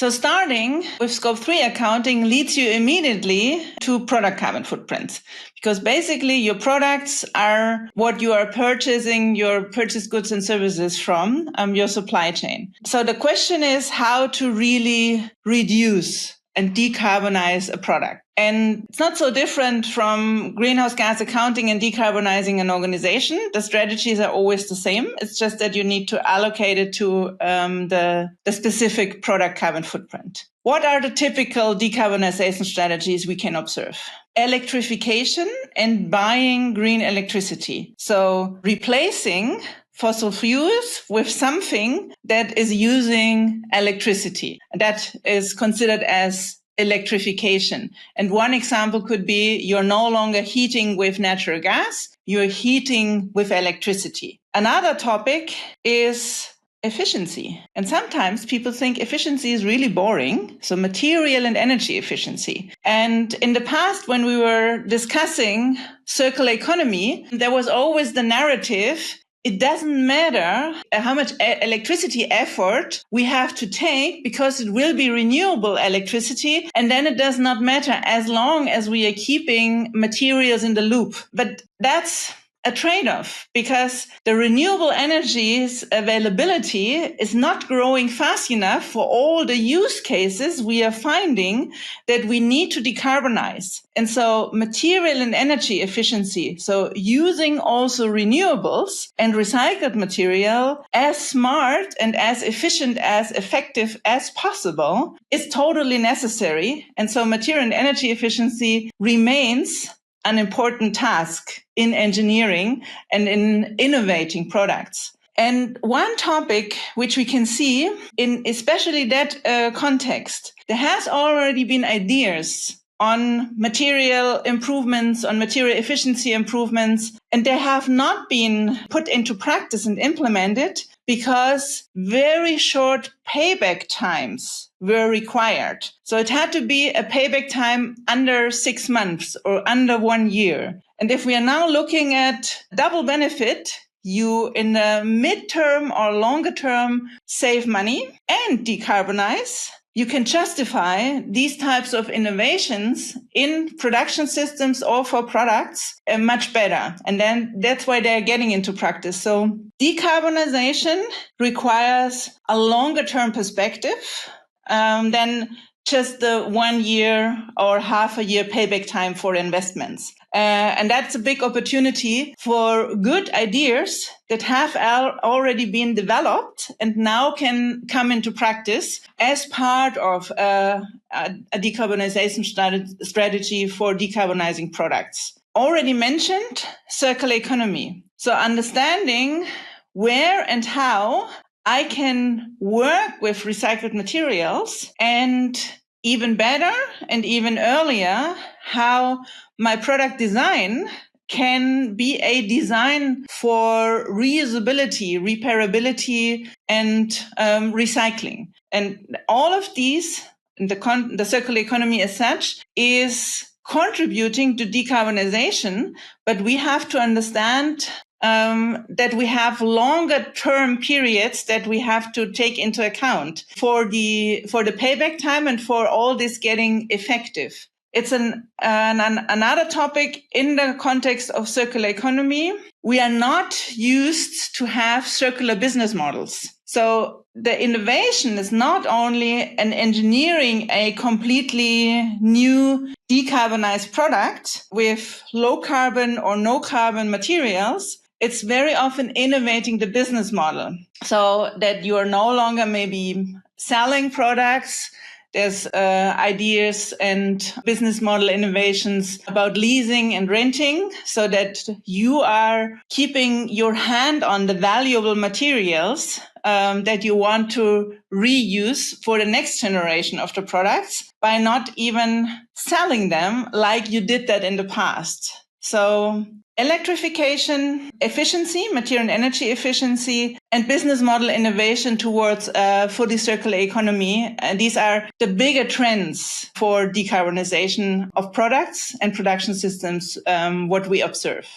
So starting with Scope 3 accounting leads you immediately to product carbon footprints, because basically your products are what you are purchasing, your purchased goods and services from your supply chain. So the question is how to really reduce and decarbonize a product. And it's not so different from greenhouse gas accounting and decarbonizing an organization. The strategies are always the same. It's just that you need to allocate it to the specific product carbon footprint. What are the typical decarbonization strategies we can observe? Electrification and buying green electricity. So replacing fossil fuels with something that is using electricity. That is considered as electrification. And one example could be you're no longer heating with natural gas, you're heating with electricity. Another topic is efficiency. And sometimes people think efficiency is really boring. So material and energy efficiency. And in the past, when we were discussing circular economy, there was always the narrative it doesn't matter how much electricity effort we have to take because it will be renewable electricity. And then it does not matter as long as we are keeping materials in the loop. But that's a trade-off because the renewable energies availability is not growing fast enough for all the use cases we are finding that we need to decarbonize. And so material and energy efficiency, so using also renewables and recycled material as smart and as efficient, as effective as possible is totally necessary. And so material and energy efficiency remains an important task in engineering and in innovating products. And one topic which we can see in especially that context, there has already been ideas on material improvements, on material efficiency improvements, and they have not been put into practice and implemented because very short payback times were required. So it had to be a payback time under 6 months or under 1 year. And if we are now looking at double benefit, you in the midterm or longer term save money and decarbonize, you can justify these types of innovations in production systems or for products much better. And then that's why they're getting into practice. So decarbonization requires a longer term perspective than just the 1 year or half a year payback time for investments. And that's a big opportunity for good ideas that have already been developed and now can come into practice as part of a decarbonization strategy for decarbonizing products. Already mentioned circular economy. So understanding where and how I can work with recycled materials and even better and even earlier, how my product design can be a design for reusability, repairability, and recycling. And all of these, the circular economy as such, is contributing to decarbonization, but we have to understand that we have longer term periods that we have to take into account for the payback time and for all this getting effective. It's another topic in the context of circular economy. We are not used to have circular business models. So the innovation is not only an engineering a completely new decarbonized product with low carbon or no carbon materials. It's very often innovating the business model so that you are no longer maybe selling products. There's ideas and business model innovations about leasing and renting so that you are keeping your hand on the valuable materials that you want to reuse for the next generation of the products by not even selling them like you did that in the past. So electrification, efficiency, material and energy efficiency, and business model innovation towards fully circular economy. And these are the bigger trends for decarbonization of products and production systems, what we observe.